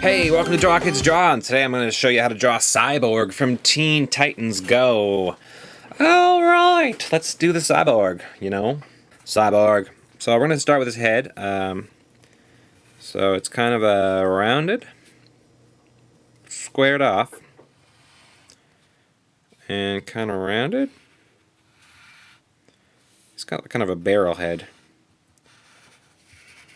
Hey, welcome to Draw Kids Draw, and today I'm going to show you how to draw Cyborg from Teen Titans Go. Alright, let's do the Cyborg, Cyborg. So we're going to start with his head. So it's kind of a rounded, squared off, and kind of rounded. He's got kind of a barrel head.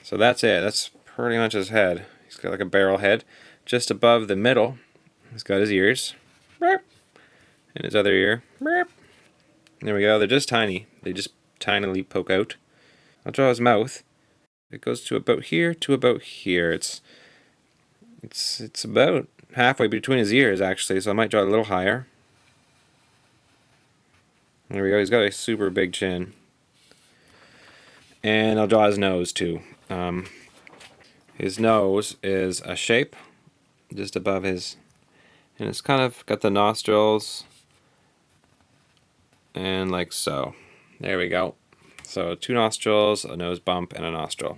So that's it, that's pretty much his head. He's got like a barrel head. Just above the middle, he's got his ears. And his other ear. There we go, they're just tiny. They just tinily poke out. I'll draw his mouth. It goes to about here to about here. It's about halfway between his ears actually, so I might draw it a little higher. There we go, he's got a super big chin. And I'll draw his nose too. His nose is a shape just above his, and it's kind of got the nostrils and like so. There we go. So 2 nostrils, a nose bump, and a nostril.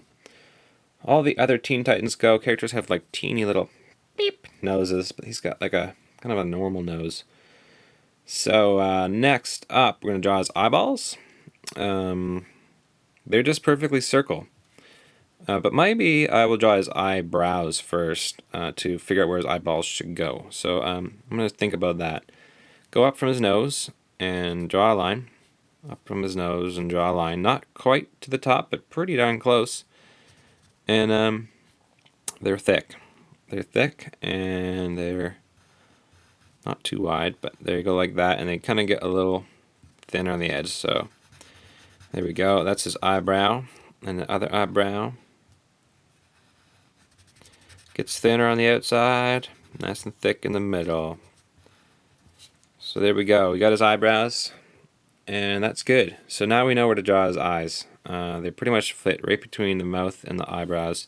All the other Teen Titans Go characters have like teeny little beep noses, but he's got like a kind of a normal nose. So next up, we're going to draw his eyeballs. They're just perfectly circle. But maybe I will draw his eyebrows first to figure out where his eyeballs should go. So I'm going to think about that. Go up from his nose and draw a line. Up from his nose and draw a line. Not quite to the top, but pretty darn close. And they're thick. They're thick and they're not too wide, but there you go like that. And they kind of get a little thinner on the edge. So there we go. That's his eyebrow. And the other eyebrow gets thinner on the outside, nice and thick in the middle. So there we go. We got his eyebrows, and that's good. So now we know where to draw his eyes. They pretty much fit right between the mouth and the eyebrows.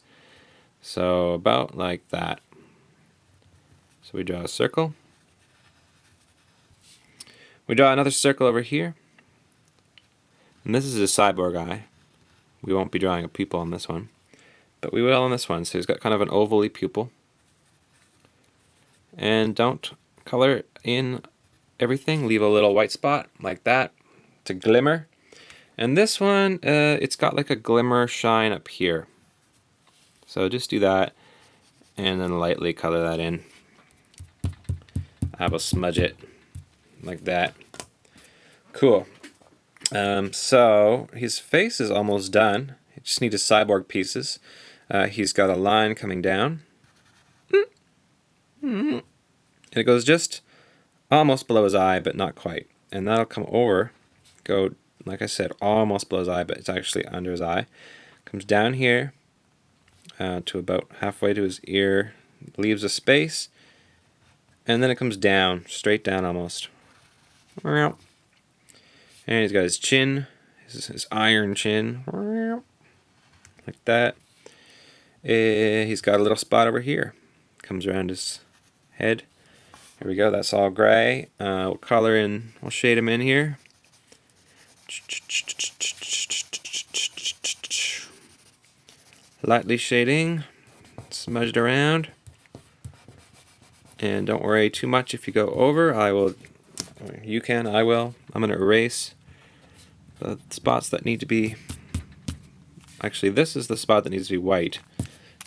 So about like that. So we draw a circle. We draw another circle over here. And this is a cyborg eye. We won't be drawing a pupil on this one, but we will on this one. So he's got kind of an ovally pupil. And don't color in everything. Leave a little white spot like that to glimmer. And this one, it's got like a glimmer shine up here. So just do that and then lightly color that in. I will smudge it like that. Cool. So his face is almost done. You just need his cyborg pieces. He's got a line coming down. And it goes just almost below his eye, but not quite. And that'll come over, go, like I said, almost below his eye, but it's actually under his eye. Comes down here to about halfway to his ear, leaves a space, and then it comes down, straight down almost. And he's got his chin, his iron chin, like that. He's got a little spot over here. Comes around his head. Here we go, that's all gray. We'll color in, we'll shade him in here. Lightly shading, smudged around. And don't worry too much if you go over. I will. I'm going to erase the spots that need to be, actually this is the spot that needs to be white,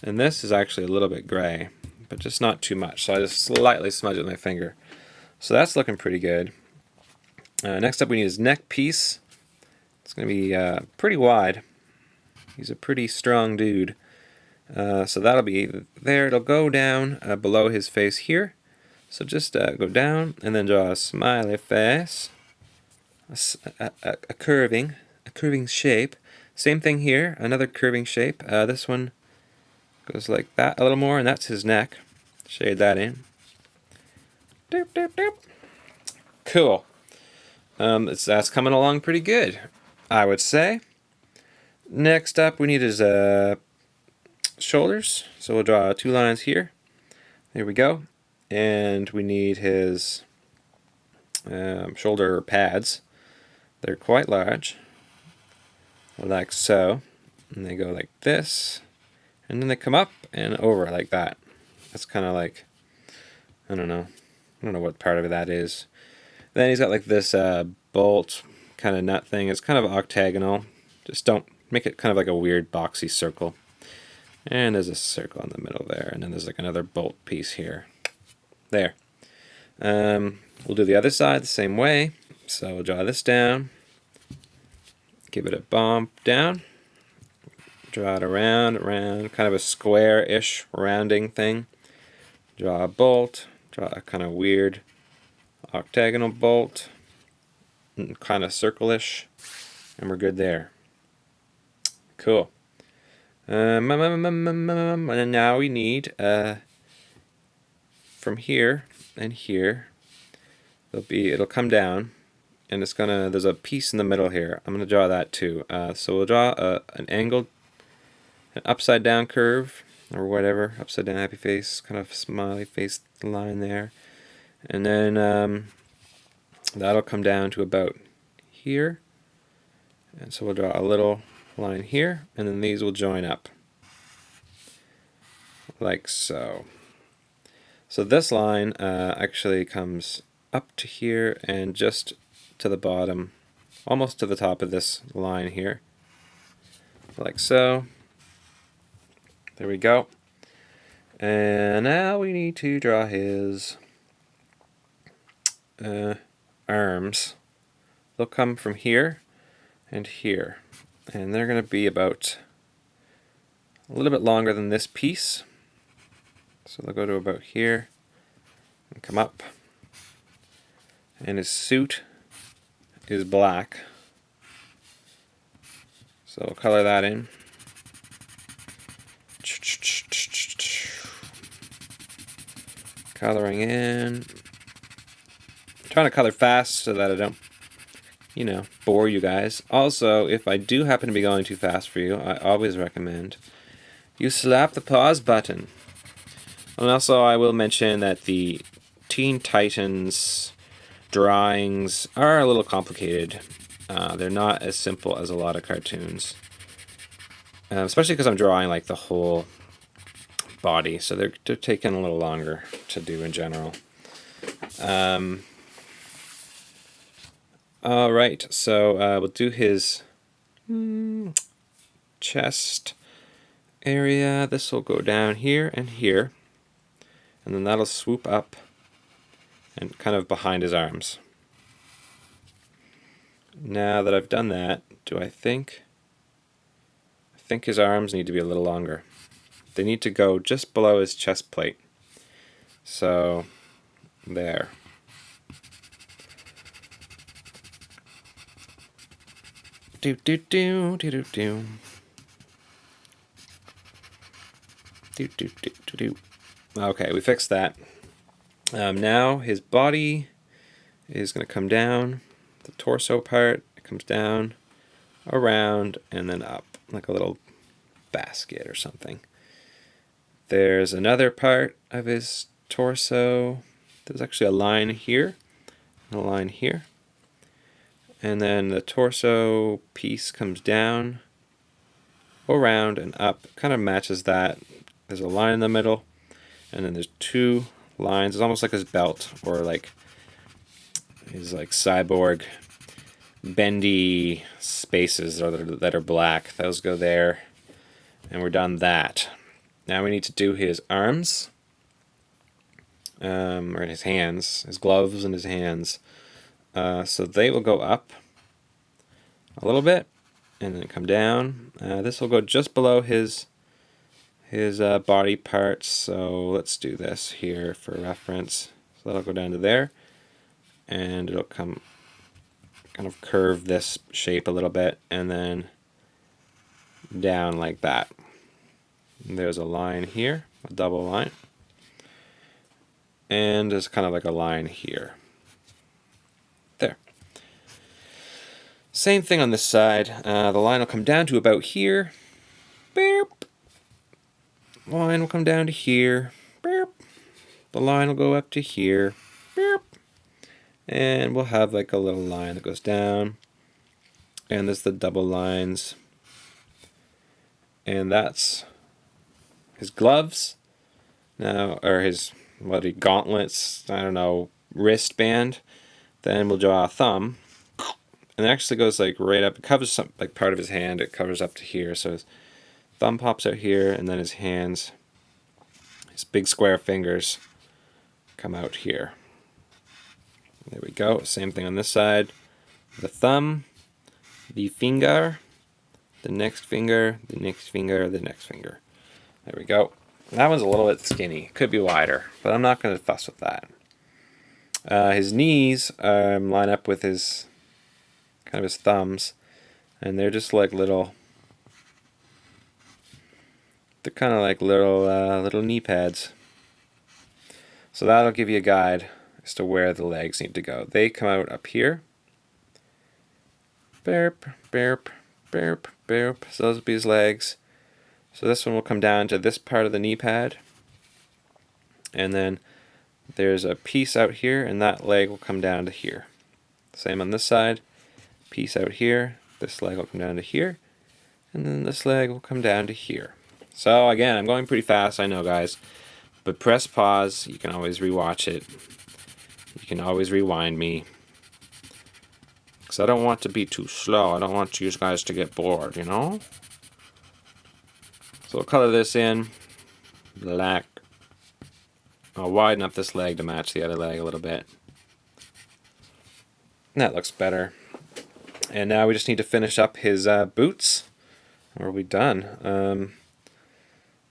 and this is actually a little bit gray, but just not too much, so I just slightly smudge it with my finger. So that's looking pretty good. Next up we need his neck piece. It's going to be pretty wide. He's a pretty strong dude. So that'll be there. It'll go down below his face here. So just go down and then draw a smiley face, a curving shape. Same thing here, another curving shape. This one goes like that a little more, and that's his neck. Shade that in. Doop, doop, doop. Cool. That's coming along pretty good, I would say. Next up, we need his shoulders. So we'll draw 2 lines here. There we go. And we need his shoulder pads. They're quite large, like so, and they go like this, and then they come up and over like that. That's kind of like, I don't know what part of that is. Then he's got like this bolt kind of nut thing. It's kind of octagonal. Just don't make it kind of like a weird boxy circle. And there's a circle in the middle there, and then there's like another bolt piece here. There. We'll do the other side the same way. So we'll draw this down, give it a bump down, draw it around, kind of a square-ish rounding thing. Draw a bolt, draw a kind of weird octagonal bolt, kind of circle-ish, and we're good there. Cool. And now we need from here and here. It'll come down, and there's a piece in the middle here. I'm gonna draw that too. So we'll draw an angled, an upside down curve, or whatever, upside down happy face, kind of smiley face line there, and then that'll come down to about here. And so we'll draw a little line here, and then these will join up like so. So this line actually comes up to here and just to the bottom, almost to the top of this line here, like so. There we go. And now we need to draw his arms. They'll come from here and here, and they're going to be about a little bit longer than this piece. So they'll go to about here and come up. And his suit is black, so we'll color that in. Coloring in. I'm trying to color fast so that I don't, bore you guys. Also, if I do happen to be going too fast for you, I always recommend you slap the pause button. And also, I will mention that the Teen Titans drawings are a little complicated. They're not as simple as a lot of cartoons, especially because I'm drawing like the whole body, so they're taking a little longer to do in general. All right, so we'll do his chest area. This will go down here and here, and then that'll swoop up and kind of behind his arms. Now that I've done that, I think his arms need to be a little longer. They need to go just below his chest plate. So, there. Do do do do do do. Do do do do do. Okay, we fixed that. Now his body is going to come down, the torso part, it comes down, around, and then up, like a little basket or something. There's another part of his torso. There's actually a line here, and a line here. And then the torso piece comes down, around, and up. Kind of matches that. There's a line in the middle, and then there's two lines. It's almost like his belt, or like his cyborg bendy spaces that are black. Those go there, and we're done that. Now we need to do his arms, or his hands, his gloves and his hands. So they will go up a little bit, and then come down. This will go just below his body parts, so let's do this here for reference. So that'll go down to there, and it'll come kind of curve this shape a little bit, and then down like that. And there's a line here, a double line, and there's kind of like a line here. There. Same thing on this side. The line will come down to about here. Beep. Line will come down to here. Beep. The line will go up to here. Beep. And we'll have like a little line that goes down. And there's the double lines. And that's his gloves. Now, or his, gauntlets, I don't know, wristband. Then we'll draw a thumb. And it actually goes like right up, it covers some, like part of his hand, it covers up to here. So his thumb pops out here, and then his hands, his big square fingers, come out here. There we go. Same thing on this side. The thumb, the finger, the next finger, the next finger, the next finger. There we go. That one's a little bit skinny. Could be wider, but I'm not going to fuss with that. His knees line up with his kind of his thumbs, and they're just like little. They're kind of like little knee pads. So that'll give you a guide as to where the legs need to go. They come out up here. Burp, burp, burp, burp. So those will be his legs. So this one will come down to this part of the knee pad. And then there's a piece out here, and that leg will come down to here. Same on this side. Piece out here. This leg will come down to here. And then this leg will come down to here. So again, I'm going pretty fast, I know, guys. But press pause. You can always rewatch it. You can always rewind me. Because I don't want to be too slow. I don't want you guys to get bored, you know? So we'll color this in black. I'll widen up this leg to match the other leg a little bit. That looks better. And now we just need to finish up his boots. Or are we done?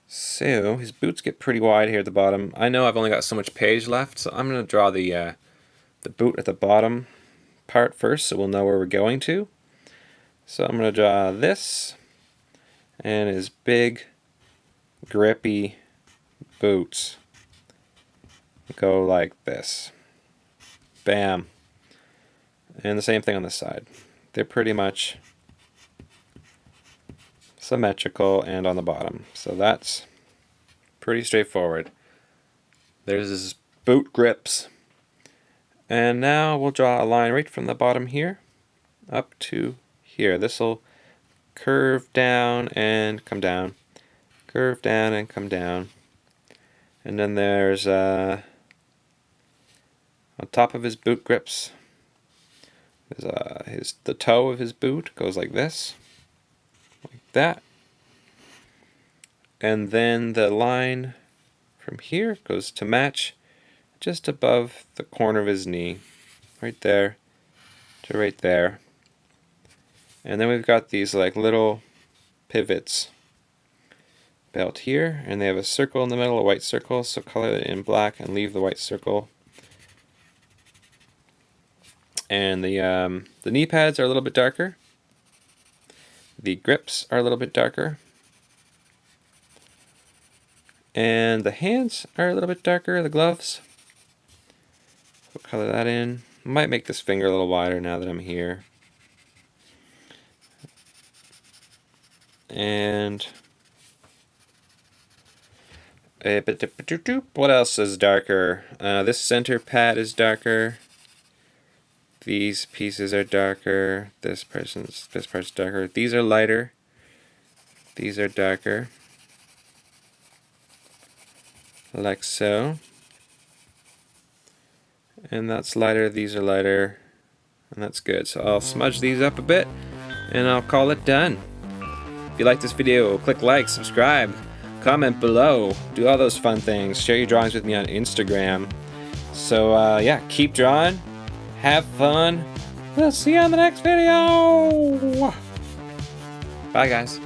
So his boots get pretty wide here at the bottom. I know I've only got so much page left, so I'm going to draw the boot at the bottom part first, so we'll know where we're going to. So I'm going to draw this and his big grippy boots go like this. Bam. And the same thing on this side. They're pretty much symmetrical and on the bottom. So that's pretty straightforward. There's his boot grips. And now we'll draw a line right from the bottom here up to here. This will curve down and come down. Curve down and come down. And then there's on top of his boot grips, there's the toe of his boot goes like this, like that. And then the line from here goes to match just above the corner of his knee, right there to right there. And then we've got these like little pivots about here, and they have a circle in the middle, a white circle, so color it in black and leave the white circle. And the knee pads are a little bit darker. The grips are a little bit darker. And the hands are a little bit darker, the gloves. So color that in. Might make this finger a little wider now that I'm here. And what else is darker? This center pad is darker. These pieces are darker. This part's darker. These are lighter. These are darker. Like so. And that's lighter, these are lighter. And that's good. So I'll smudge these up a bit and I'll call it done. If you like this video, click like, subscribe, comment below, do all those fun things. Share your drawings with me on Instagram. So yeah, keep drawing. Have fun. We'll see you on the next video. Bye, guys.